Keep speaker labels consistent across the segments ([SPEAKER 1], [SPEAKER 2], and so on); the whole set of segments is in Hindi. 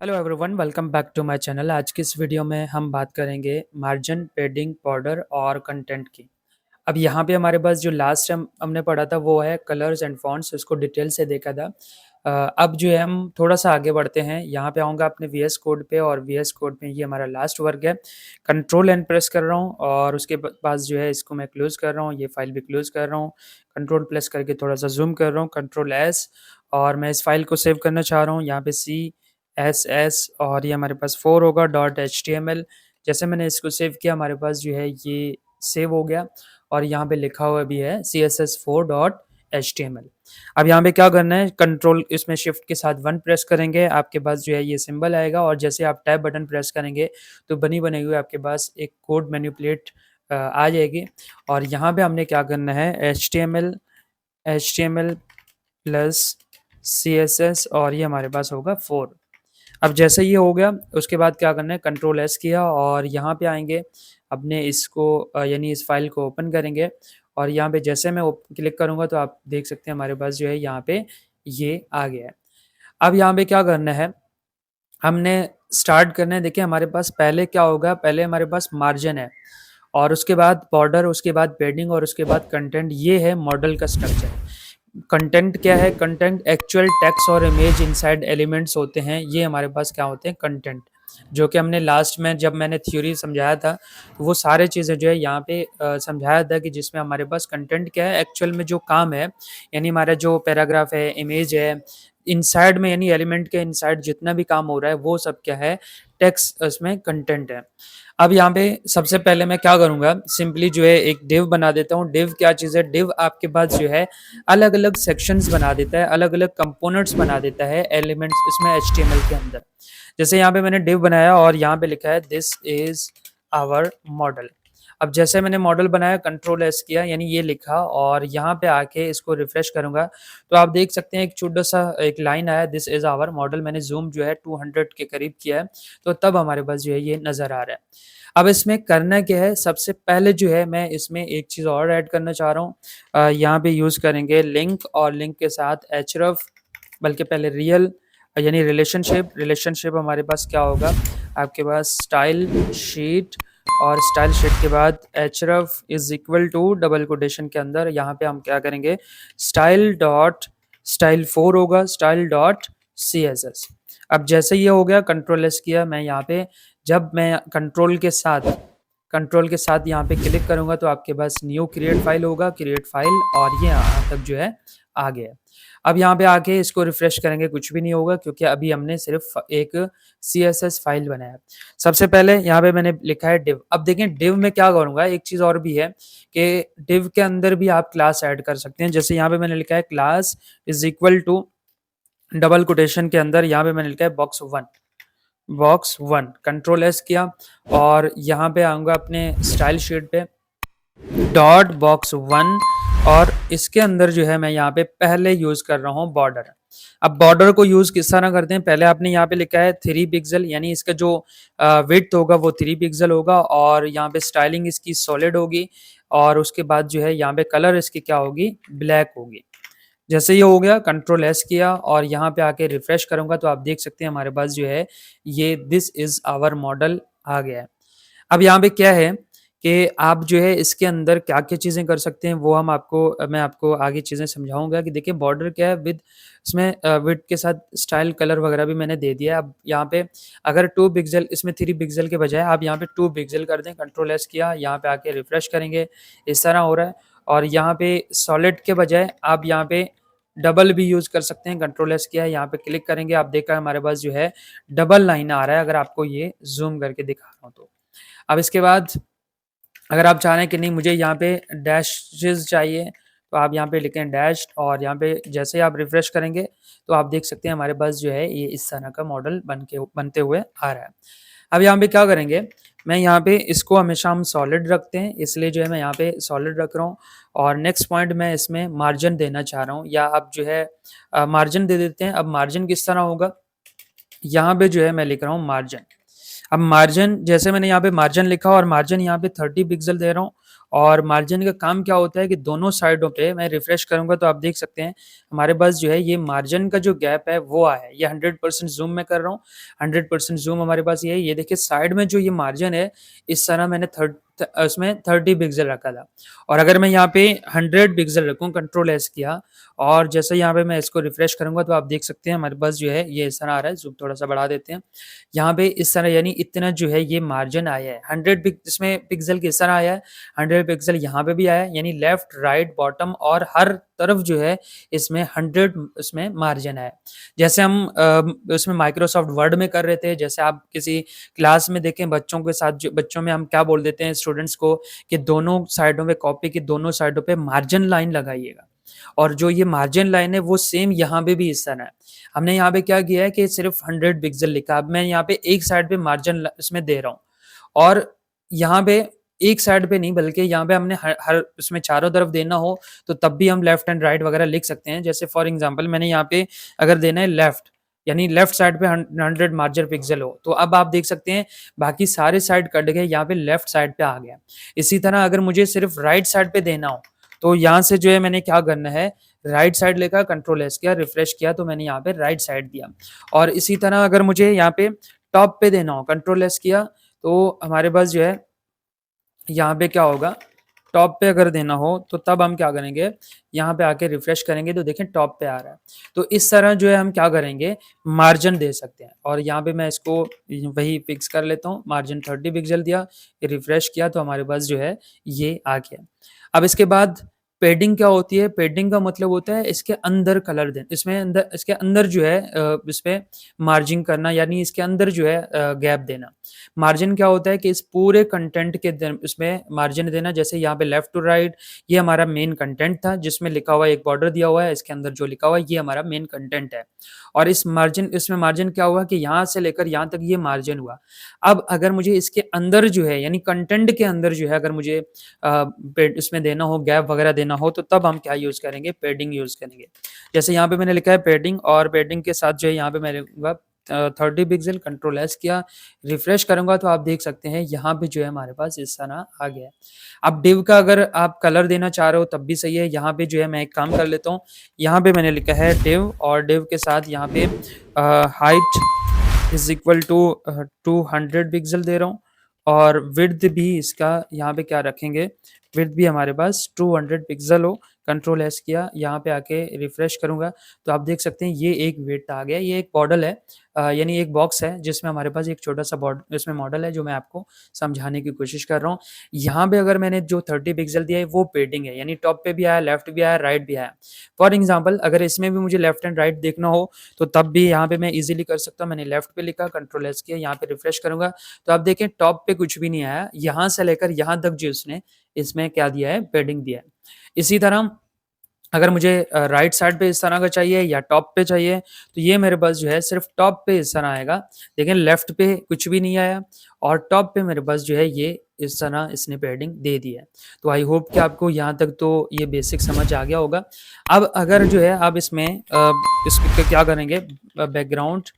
[SPEAKER 1] Hello everyone, welcome back to my channel. आज की इस वीडियो में हम बात करेंगे मार्जिन, पेडिंग, बॉर्डर और कंटेंट की। अब यहाँ पे हमारे पास जो लास्ट हमने पढ़ा था वो है कलर्स एंड फॉन्ट्स, उसको डिटेल से देखा था। अब जो है हम थोड़ा सा आगे बढ़ते हैं। यहाँ पे आऊँगा अपने वीएस कोड पे और वीएस कोड में ये हमारा लास्ट वर्क है। कंट्रोल एन प्रेस कर रहा हूँ और उसके पास जो है इसको मैं क्लोज कर रहा हूँ, ये फाइल भी क्लोज कर रहा हूँ। कंट्रोल प्लस करके थोड़ा सा जूम कर रहा हूँ, कंट्रोल एस, और मैं इस फाइल को सेव करना चाह रहा हूँ। यहाँ पे CSS और ये हमारे पास 4 होगा .html। जैसे मैंने इसको सेव किया हमारे पास जो है ये सेव हो गया और यहाँ पे लिखा हुआ भी है CSS4.html। अब यहाँ पे क्या करना है, कंट्रोल इसमें शिफ्ट के साथ 1 प्रेस करेंगे, आपके पास जो है ये सिंबल आएगा और जैसे आप टैब बटन प्रेस करेंगे तो बनी बनाई हुई आपके पास एक कोड मैनिपुलेट आ जाएगी। और यहाँ पे हमने क्या करना है, HTML प्लस CSS और ये हमारे पास होगा 4। अब जैसे ये हो गया उसके बाद क्या करना है, कंट्रोल एस किया और यहाँ पे आएंगे अपने इसको यानी इस फाइल को ओपन करेंगे और यहाँ पे जैसे मैं क्लिक करूँगा तो आप देख सकते हैं हमारे पास जो है यहाँ पे ये आ गया है। अब यहाँ पे क्या करना है, हमने स्टार्ट करना है। देखिए हमारे पास पहले क्या होगा, पहले हमारे पास मार्जिन है और उसके बाद बॉर्डर, उसके बाद पेडिंग और उसके बाद कंटेंट। ये है मॉडल का स्ट्रक्चर। कंटेंट क्या है, कंटेंट एक्चुअल टेक्स्ट और इमेज इनसाइड एलिमेंट्स होते हैं। ये हमारे पास क्या होते हैं, कंटेंट, जो कि हमने लास्ट में जब मैंने थ्योरी समझाया था तो वो सारे चीज़ें जो है यहाँ पे समझाया था कि जिसमें हमारे पास कंटेंट क्या है, एक्चुअल में जो काम है, यानी हमारा जो पैराग्राफ है, इमेज है, इनसाइड में यानी एलिमेंट के इनसाइड जितना भी काम हो रहा है वो सब क्या है, टेक्स्ट उसमें कंटेंट है। अब यहाँ पे सबसे पहले मैं क्या करूँगा, सिंपली जो है एक डिव बना देता हूँ। डिव क्या चीज़ है, डिव आपके पास जो है अलग अलग सेक्शंस बना देता है, अलग अलग कंपोनेंट्स बना देता है एलिमेंट्स इसमें HTML के अंदर। जैसे यहाँ पे मैंने डिव बनाया और यहाँ पे लिखा है दिस इज आवर मॉडल। अब जैसे मैंने मॉडल बनाया, कंट्रोल एस किया, यानी ये लिखा और यहाँ पे आके इसको रिफ्रेश करूंगा तो आप देख सकते हैं एक छोटा सा एक लाइन आया, दिस इज आवर मॉडल। मैंने जूम जो है 200 के करीब किया है तो तब हमारे पास जो है ये नजर आ रहा है। अब इसमें करना क्या है, सबसे पहले जो है मैं इसमें एक चीज़ और ऐड करना चाह रहा हूँ। यहाँ पे यूज़ करेंगे लिंक और लिंक के साथ href, बल्कि पहले रियल यानी रिलेशनशिप। रिलेशनशिप हमारे पास क्या होगा, आपके पास स्टाइल शीट और स्टाइल शीट के बाद href is equal to double quotation के अंदर यहाँ पे हम क्या करेंगे, स्टाइल4 होगा, style.css। अब जैसे ये हो गया, कंट्रोल एस किया मैं यहाँ पे, जब मैं कंट्रोल के साथ यहाँ पे क्लिक करूंगा तो आपके पास न्यू क्रिएट फाइल होगा, क्रिएट फाइल, और ये यहाँ तक जो है आ गया। अब यहाँ पे आके इसको रिफ्रेश करेंगे, कुछ भी नहीं होगा क्योंकि अभी हमने सिर्फ एक CSS फाइल बनाया। सबसे पहले यहाँ पे मैंने लिखा है डिव। अब देखें डिव में क्या करूँगा, एक चीज़ और भी है कि डिव के अंदर भी आप क्लास ऐड कर सकते हैं। जैसे यहाँ पे मैंने लिखा है class is equal to double quotation के अंदर यहाँ पे मैंने लिखा है बॉक्स 1। कंट्रोल एस किया और यहाँ पे आऊँगा अपने स्टाइल शीट पे .box1 और इसके अंदर जो है मैं यहाँ पे पहले यूज कर रहा हूँ बॉर्डर। अब बॉर्डर को यूज किस तरह करते हैं, पहले आपने यहाँ पे लिखा है 3 पिक्सल, यानी इसका जो विड्थ होगा वो 3 पिक्सल होगा और यहाँ पे स्टाइलिंग इसकी सॉलिड होगी और उसके बाद जो है यहाँ पे कलर इसकी क्या होगी, ब्लैक होगी। जैसे ये हो गया, कंट्रोल एस किया और यहाँ पे आके रिफ्रेश करूंगा तो आप देख सकते हैं हमारे पास जो है ये दिस इज आवर मॉडल आ गया है। अब यहाँ पे क्या है कि आप जो है इसके अंदर क्या-क्या चीज़ें कर सकते हैं वो मैं आपको आगे चीज़ें समझाऊँगा कि देखिए बॉर्डर क्या है, विद इसमें विड्थ के साथ स्टाइल कलर वगैरह भी मैंने दे दिया है। अब यहाँ पे अगर 2 पिक्सल, इसमें 3 पिक्सल के बजाय आप यहाँ पे 2 पिक्सल कर दें, कंट्रोल एस किया, यहाँ पे आके रिफ्रेश करेंगे, इस तरह हो रहा है। और यहाँ पे सॉलिड के बजाय आप यहाँ पे डबल भी यूज़ कर सकते हैं, कंट्रोल एस किया, यहाँ पे क्लिक करेंगे, आप देखा हमारे पास जो है डबल लाइन आ रहा है, अगर आपको ये ज़ूम करके दिखा रहा हूँ तो। अब इसके बाद अगर आप चाह रहे हैं कि नहीं मुझे यहाँ पे डैशेस चाहिए तो आप यहाँ पे लिखें डैश और यहाँ पे जैसे आप रिफ्रेश करेंगे तो आप देख सकते हैं हमारे पास जो है ये इस तरह का मॉडल बनते हुए आ रहा है। अब यहाँ पे क्या करेंगे, मैं यहाँ पे इसको हमेशा हम सॉलिड रखते हैं इसलिए जो है मैं यहाँ पे सॉलिड रख रहा हूँ और नेक्स्ट पॉइंट मैं इसमें मार्जिन देना चाह रहा हूँ, या अब जो है मार्जिन दे देते हैं। अब मार्जिन किस तरह होगा, यहाँ पे जो है मैं लिख रहा हूँ मार्जिन। अब मार्जिन, जैसे मैंने यहाँ पे मार्जिन लिखा और मार्जिन यहाँ पे 30 पिक्सल दे रहा हूँ और मार्जिन का काम क्या होता है कि दोनों साइडों पे मैं रिफ्रेश करूँगा तो आप देख सकते हैं हमारे पास जो है ये मार्जिन का जो गैप है वो आया है। ये 100% ज़ूम में कर रहा हूँ, 100% ज़ूम हमारे पास ये है। ये देखिए साइड में जो ये मार्जिन है, इस तरह मैंने उसमें 30 पिक्सल रखा था और अगर मैं यहाँ पे 100 पिक्सल रखूँ, कंट्रोल एस किया और जैसे यहाँ पे मैं इसको रिफ्रेश करूँगा तो आप देख सकते हैं हमारे पास जो है ये इस तरह आ रहा है। ज़ूम थोड़ा-सा बढ़ा देते हैं। यहाँ पे इस तरह यानी इतना जो है ये मार्जिन आया है। 100 इसमें पिक्सल किस तरह आया है, 100 पिक्सल यहाँ पे भी आया है यानी लेफ्ट, राइट, बॉटम और हर तरफ जो है इसमें 100 इसमें मार्जिन है। जैसे हम उसमें माइक्रोसॉफ्ट वर्ड में कर रहे थे, जैसे आप किसी क्लास में देखें बच्चों के साथ जो बच्चों में हम क्या बोल देते हैं स्टूडेंट्स को कि दोनों साइडों पे कॉपी की दोनों साइडों पे मार्जिन लाइन लगाइएगा और जो ये मार्जिन लाइन है वो सेम यहाँ पे भी इस तरह है। हमने यहाँ पे क्या किया है कि सिर्फ 100 पिक्सल लिखा। अब मैं यहाँ पे एक साइड पे मार्जिन इसमें दे रहा हूँ और यहाँ पे एक साइड पे नहीं बल्कि यहाँ पे हमने हर हर उसमें चारों तरफ देना हो तो तब भी हम लेफ्ट एंड राइट वगैरह लिख सकते हैं। जैसे फॉर एग्जांपल मैंने यहाँ पे अगर देना है लेफ्ट यानी लेफ्ट साइड पे 100 मार्जिन पिक्सल हो तो अब आप देख सकते हैं बाकी सारे साइड कट गए, यहाँ पे लेफ्ट साइड पे आ गया। इसी तरह अगर मुझे सिर्फ राइट साइड पे देना हो तो यहाँ से जो है मैंने क्या करना है, राइट साइड लेकर कंट्रोल एस किया, रिफ्रेश किया तो मैंने यहाँ पे राइट साइड दिया। और इसी तरह अगर मुझे यहाँ पे टॉप पे देना हो, कंट्रोल एस किया तो हमारे पास जो है यहाँ पे क्या होगा, टॉप पे अगर देना हो तो तब हम क्या करेंगे, यहाँ पे आके रिफ्रेश करेंगे तो देखें टॉप पे आ रहा है। तो इस तरह जो है हम क्या करेंगे, मार्जिन दे सकते हैं। और यहाँ पे मैं इसको वही फिक्स कर लेता हूँ, मार्जिन 30 पिक्सल दिया, रिफ्रेश किया तो हमारे पास जो है ये आ गया। अब इसके बाद पेडिंग क्या होती है, पेडिंग का मतलब होता है इसके अंदर कलर देना, इसमें अंदर इसके अंदर जो है इसपे मार्जिन करना यानी इसके अंदर जो है गैप देना। मार्जिन क्या होता है कि इस पूरे कंटेंट के इसमें मार्जिन देना। जैसे यहाँ पे लेफ्ट टू राइट ये हमारा मेन कंटेंट था जिसमें लिखा हुआ है, एक बॉर्डर दिया हुआ है, इसके अंदर जो लिखा हुआ है ये हमारा मेन कंटेंट है। और इसमें मार्जिन क्या हुआ कि यहाँ से लेकर यहाँ तक ये मार्जिन हुआ। अब अगर मुझे इसके अंदर जो है यानी कंटेंट के अंदर जो है अगर मुझे इसमें देना हो, गैप वगैरह देना हो तो तब हम क्या यूज़ करेंगे, पेडिंग यूज़ करेंगे। जैसे यहाँ पे मैंने लिखा है पेडिंग और पेडिंग के साथ जो है यहाँ पे मैं लिखूँगा 30 पिक्सल, कंट्रोल एस किया, रिफ्रेश करूँगा तो आप देख सकते हैं यहाँ पे जो है हमारे पास इस तरह आ गया है। अब डिव का अगर आप कलर देना चाह रहे हो तब भी सही है। यहाँ पे जो है मैं एक काम कर लेता हूँ, यहाँ पे मैंने लिखा है डिव और डिव के साथ यहाँ पे height is equal to 200 pixel दे रहा हूँ और विड्थ भी इसका यहाँ पे क्या रखेंगे, विड्थ भी हमारे पास 200 पिक्सल हो। कंट्रोल एस किया, यहाँ पे आके रिफ्रेश करूँगा तो आप देख सकते हैं ये एक विड्थ आ गया। ये एक मॉडल है यानी एक बॉक्स है जिसमें हमारे पास एक छोटा सा इसमें मॉडल है जो मैं आपको समझाने की कोशिश कर रहा हूँ। यहाँ पे अगर मैंने जो 30 पिक्सल दिया है वो पेडिंग है यानी टॉप पे भी आया, लेफ्ट भी आया, राइट भी आया। फॉर एग्जाम्पल अगर इसमें भी मुझे लेफ्ट एंड राइट देखना हो तो तब भी यहाँ पे मैं इजीली कर सकता हूँ। मैंने लेफ्ट पे लिखा, कंट्रोल एस किया, यहाँ पे रिफ्रेश करूंगा तो आप देखें टॉप पे कुछ भी नहीं आया, यहाँ से लेकर यहाँ तक जो उसने इसमें क्या दिया है, पेडिंग दिया है। इसी तरह अगर मुझे राइट साइड पे इस तरह का चाहिए या टॉप पे चाहिए तो ये मेरे पास जो है सिर्फ टॉप पे इस तरह आएगा, लेकिन लेफ्ट पे कुछ भी नहीं आया और टॉप पे मेरे पास जो है ये इस तरह इसने पेडिंग दे दी है। तो आई होप कि आपको यहाँ तक तो ये बेसिक समझ आ गया होगा। अब अगर जो है आप इसमें इसको क्या करेंगे, बैकग्राउंड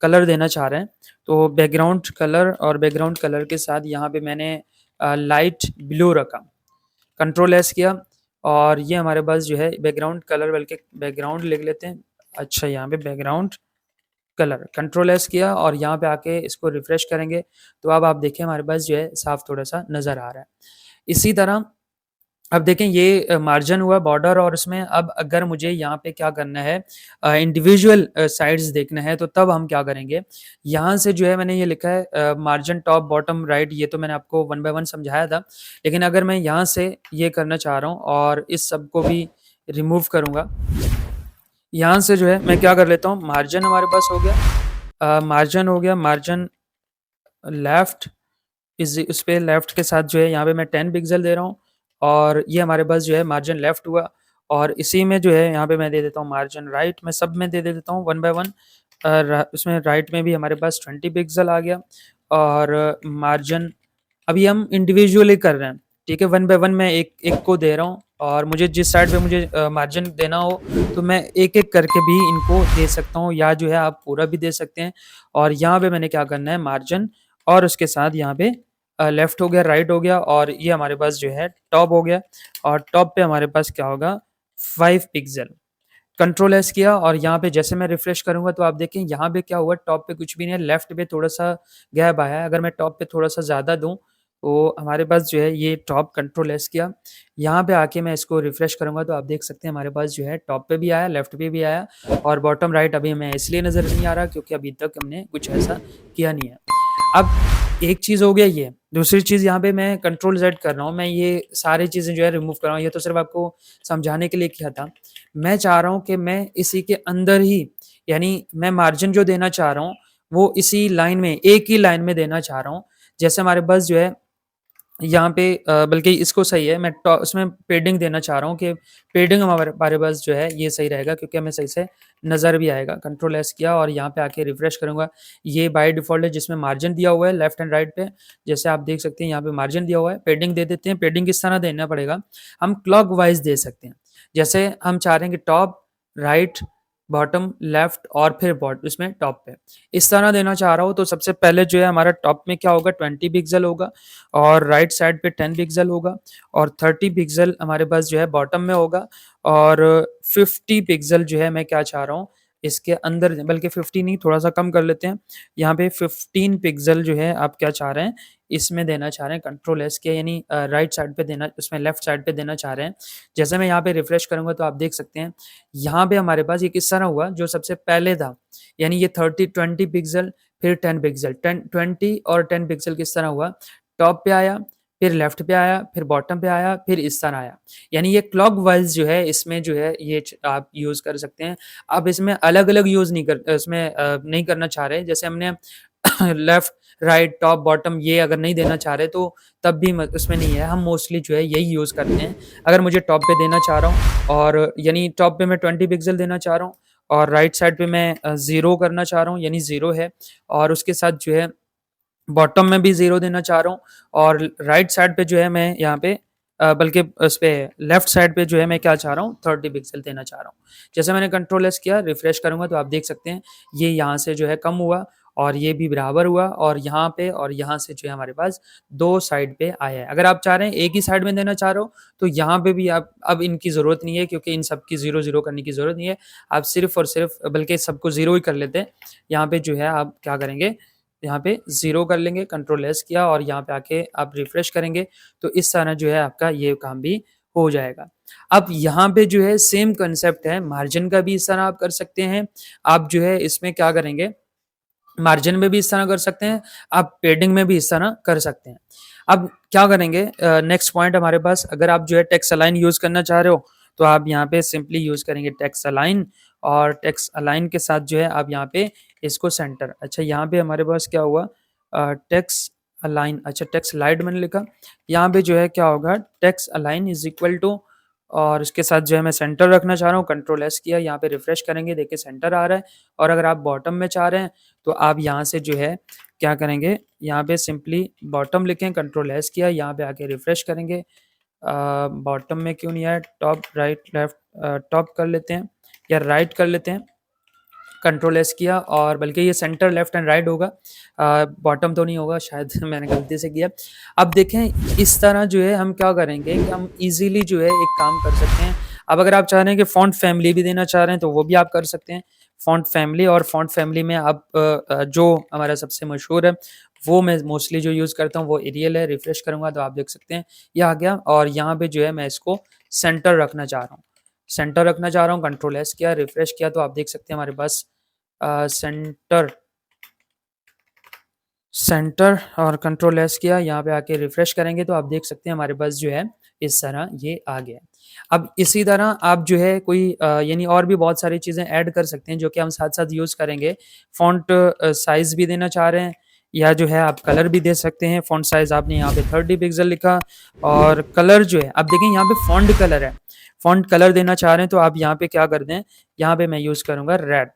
[SPEAKER 1] कलर देना चाह रहे हैं तो बैकग्राउंड कलर और बैकग्राउंड कलर के साथ यहाँ पे मैंने लाइट ब्लू रखा, कंट्रोल एस किया और ये हमारे पास जो है बैकग्राउंड कलर, बल्कि बैकग्राउंड लिख लेते हैं। अच्छा यहाँ पे बैकग्राउंड कलर, कंट्रोल एस किया और यहाँ पे आके इसको रिफ्रेश करेंगे तो अब आप देखें हमारे पास जो है साफ थोड़ा सा नज़र आ रहा है। इसी तरह अब देखें ये मार्जिन हुआ बॉर्डर और उसमें अब अगर मुझे यहाँ पे क्या करना है, इंडिविजुअल साइड्स देखना है तो तब हम क्या करेंगे, यहाँ से जो है मैंने ये लिखा है मार्जिन टॉप बॉटम राइट, ये तो मैंने आपको 1 बाय 1 समझाया था। लेकिन अगर मैं यहाँ से ये करना चाह रहा हूँ और इस सब को भी रिमूव करूँगा, यहाँ से जो है मैं क्या कर लेता हूँ, मार्जिन हमारे पास हो गया, मार्जिन हो गया, मार्जिन लेफ्ट इस पे लेफ्ट के साथ जो है यहाँ पे मैं 10 पिक्सल दे रहा हूँ और ये हमारे पास जो है मार्जिन लेफ्ट हुआ। और इसी में जो है यहाँ पे मैं दे देता हूँ मार्जिन राइट, मैं सब में दे देता हूँ 1 बाय 1। उसमें राइट में भी हमारे पास 20 पिक्सल आ गया और मार्जिन अभी हम इंडिविजुअली कर रहे हैं, ठीक है। 1 बाय 1 मैं एक एक को दे रहा हूँ और मुझे जिस साइड पे मुझे मार्जिन देना हो तो मैं एक एक करके भी इनको दे सकता हूँ या जो है आप पूरा भी दे सकते हैं। और यहाँ पे मैंने क्या करना है, मार्जिन और उसके साथ यहाँ पे लेफ्ट हो गया, राइट हो गया और ये हमारे पास जो है टॉप हो गया और टॉप पे हमारे पास क्या होगा 5 पिक्सल। कंट्रोल एस किया और यहाँ पे जैसे मैं रिफ्रेश करूँगा तो आप देखें यहाँ पे क्या हुआ, टॉप पे कुछ भी नहीं है, लेफ्ट पे थोड़ा-सा गैप आया है। अगर मैं टॉप पे थोड़ा-सा ज़्यादा दूँ, तो हमारे पास जो है ये टॉप कंट्रोल एस किया। यहाँ पे आके मैं इसको रिफ्रेश करूँगा तो आप देख सकते हैं हमारे पास जो है टॉप पे भी आया, लेफ्ट पे भी आया और बॉटम राइट अभी हमें इसलिए नज़र नहीं आ रहा क्योंकि अभी तक हमने कुछ ऐसा किया नहीं है। अब एक चीज़ हो गया ये, दूसरी चीज़ यहाँ पे मैं कंट्रोल ज़ेड कर रहा हूँ, मैं ये सारी चीज़ें जो है रिमूव कर रहा हूँ, ये तो सिर्फ़ आपको समझाने के लिए किया था। मैं चाह रहा हूँ कि मैं इसी के अंदर ही यानी मैं मार्जिन जो देना चाह रहा हूँ, वो इसी लाइन में, एक ही लाइन में देना चाह रहा हूँ। जैसे हमारे पास जो है यहाँ पे बल्कि इसको सही है, मैं टॉ उसमें पेडिंग देना चाह रहा हूँ कि पेडिंग हमारे पास जो है ये सही रहेगा क्योंकि हमें सही से नज़र भी आएगा। कंट्रोल एस किया और यहाँ पे आके रिफ्रेश करूँगा। ये बाय डिफ़ॉल्ट है जिसमें मार्जिन दिया हुआ है लेफ्ट एंड राइट पे। जैसे आप देख सकते हैं यहाँ पे मार्जिन दिया हुआ है, पेडिंग दे देते हैं। पेडिंग किस तरह देना पड़ेगा, हम क्लॉकवाइज़ दे सकते हैं। जैसे हम चाह रहे हैं कि टॉप, राइट, बॉटम, लेफ्ट और फिर इसमें टॉप पे। इस तरह देना चाह रहा हूँ तो सबसे पहले जो है हमारा टॉप में क्या होगा 20 पिक्सल होगा और राइट साइड पे 10 पिक्सल होगा और 30 पिक्सल हमारे पास जो है बॉटम में होगा और 50 पिक्सल जो है मैं क्या चाह रहा हूँ इसके अंदर, बल्कि 50 नहीं थोड़ा सा कम कर लेते हैं। यहाँ पे 15 पिक्सल जो है आप क्या चाह रहे हैं इसमें देना चाह रहे हैं कंट्रोल एस के, यानी राइट साइड पे देना, उसमें लेफ्ट साइड पे देना चाह रहे हैं। जैसे मैं यहाँ पे रिफ्रेश करूंगा तो आप देख सकते हैं यहाँ पे हमारे पास ये किस तरह हुआ, जो सबसे पहले था यानी ये 20 पिक्सल फिर 10 पिक्सल, 20 और 10 पिक्सल किस तरह हुआ, टॉप पे आया, फिर लेफ्ट पे आया, फिर बॉटम पे आया, फिर इस तरह आया। यानी ये क्लॉकवाइज़ जो है इसमें जो है ये आप यूज़ कर सकते हैं। आप इसमें अलग-अलग यूज़ नहीं कर इसमें नहीं करना चाह रहे। जैसे हमने लेफ्ट, राइट, टॉप, बॉटम ये अगर नहीं देना चाह रहे तो तब भी म उसमें नहीं है। हम मोस्टली जो है यही यूज़ करते हैं। अगर मुझे टॉप पे देना चाह रहा हूँ और यानी टॉप पे मैं 20 पिक्सल देना चाह रहा हूँ और राइट साइड पे मैं 0 करना चाह रहा हूँ यानी 0 है और उसके साथ जो है बॉटम में भी 0 देना चाह रहा हूँ और राइट साइड पे जो है मैं यहाँ पे बल्कि उस पे लेफ्ट साइड पे जो है मैं क्या चाह रहा हूँ 30 पिक्सल देना चाह रहा हूँ। जैसे मैंने कंट्रोल एस किया, रिफ्रेश करूँगा तो आप देख सकते हैं ये यहाँ से जो है कम हुआ और ये भी बराबर हुआ और यहाँ पे और यहाँ से जो है हमारे पास 2 साइड पे आया है। अगर आप चाह रहे हैं एक ही साइड में देना चाह रहे हो तो यहाँ पे भी आप अब इनकी ज़रूरत नहीं है क्योंकि इन सब की 0-0 करने की ज़रूरत नहीं है। आप सिर्फ़ और सिर्फ़ बल्कि सबको 0 ही कर लेते हैं। यहाँ पे जो है आप क्या करेंगे, यहाँ पे 0 कर लेंगे, कंट्रोल एस किया और यहाँ पे आके आप रिफ्रेश करेंगे, तो इस तरह जो है आपका ये काम भी हो जाएगा। अब यहाँ पे जो है सेम कांसेप्ट है, मार्जिन का भी इस तरह आप कर सकते हैं। आप जो है इसमें क्या करेंगे, मार्जिन में भी इस तरह कर सकते हैं, आप पेडिंग में भी इस तरह कर सकते हैं। अब क्या करेंगे, नेक्स्ट पॉइंट हमारे पास, अगर आप जो है टेक्स्ट अलाइन यूज़ करना चाह रहे हो, तो आप यहाँ पे सिंपली यूज़ करेंगे टेक्स्ट अलाइन और टेक्स्ट अलाइन के साथ जो है आप यहाँ पे इसको सेंटर, अच्छा यहाँ पे हमारे पास क्या हुआ, टेक्स्ट अलाइन, अच्छा टेक्स्ट लाइट मैंने लिखा, यहाँ पे जो है क्या होगा text align is equal to और इसके साथ जो है मैं सेंटर रखना चाह रहा हूँ, कंट्रोल एस किया, यहाँ पे रिफ्रेश करेंगे, देखिए सेंटर आ रहा है। और अगर आप बॉटम में चाह रहे हैं तो आप यहाँ से जो है क्या करेंगे, यहाँ पे सिंपली बॉटम लिखें, कंट्रोल एस किया, यहाँ पे आके रिफ्रेश करेंगे। बॉटम में क्यों नहीं आया, टॉप, राइट, लेफ्ट, टॉप कर लेते हैं या राइट कर लेते हैं, कंट्रोल एस किया और बल्कि ये सेंटर लेफ्ट एंड राइट होगा, बॉटम तो नहीं होगा शायद मैंने गलती से किया। अब देखें इस तरह जो है हम क्या करेंगे कि हम इजीली जो है एक काम कर सकते हैं। अब अगर आप चाह रहे हैं कि फ़ॉन्ट फैमिली भी देना चाह रहे हैं तो वो भी आप कर सकते हैं। फ़ॉन्ट फैमिली और फ़ॉन्ट फैमिली में आप जो हमारा सबसे मशहूर है वो मैं मोस्टली जो यूज़ करता हूँ वो एरियल है। रिफ्रेश करूँगा तो आप देख सकते हैं ये आ गया और यहाँ पे जो है मैं इसको सेंटर रखना चाह रहा हूँ। सेंटर रखना चाह रहा हूँ, कंट्रोल एस किया, रिफ्रेश किया तो आप देख सकते हैं हमारे पास सेंटर सेंटर और कंट्रोल एस किया, यहाँ पे आके रिफ्रेश करेंगे तो आप देख सकते हैं हमारे पास जो है इस तरह ये आ गया। अब इसी तरह आप जो है कोई यानी और भी बहुत सारी चीज़ें ऐड कर सकते हैं जो कि हम साथ-साथ यूज़ करेंगे। फ़ॉन्ट साइज़ भी देना चाह रहे हैं या जो है आप कलर भी दे सकते हैं। फ़ॉन्ट साइज़ आपने यहाँ पे 30 पिक्सल लिखा और कलर जो है आप देखें यहाँ पे फ़ॉन्ट कलर है। फ़ॉन्ट कलर देना चाह रहे हैं तो आप यहाँ पे क्या कर दें, यहाँ पे मैं यूज़ करूँगा रेड।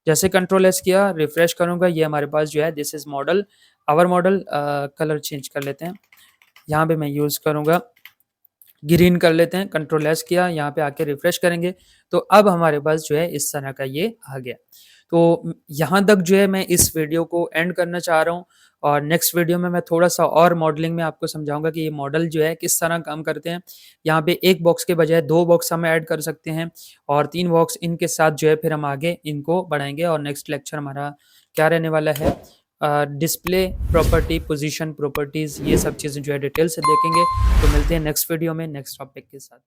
[SPEAKER 1] जैसे कंट्रोल एस किया, रिफ्रेश करूँगा, ये हमारे पास जो है this is model, our model, colour change कर लेते हैं। यहाँ पे मैं यूज़ करूँगा ग्रीन कर लेते हैं, कंट्रोल एस किया, यहाँ पे आके रिफ्रेश करेंगे, तो अब हमारे पास जो है इस तरह का ये आ गया। तो यहाँ तक जो है मैं इस वीडियो को एंड करना चाह रहा हूँ और नेक्स्ट वीडियो में मैं थोड़ा-सा और मॉडलिंग में आपको समझाऊँगा कि ये मॉडल जो है किस तरह काम करते हैं। यहाँ पे 1 बॉक्स के बजाय 2 बॉक्स हम ऐड कर सकते हैं और 3 बॉक्स इनके साथ जो है फिर हम आगे इनको बढ़ाएँगे और नेक्स्ट लेक्चर हमारा क्या रहने वाला है डिस्प्ले प्रॉपर्टी, पोज़ीशन प्रॉपर्टीज़ ये सब चीज़ें जो है डिटेल से देखेंगे। तो मिलते हैं नेक्स्ट वीडियो में नेक्स्ट टॉपिक के साथ।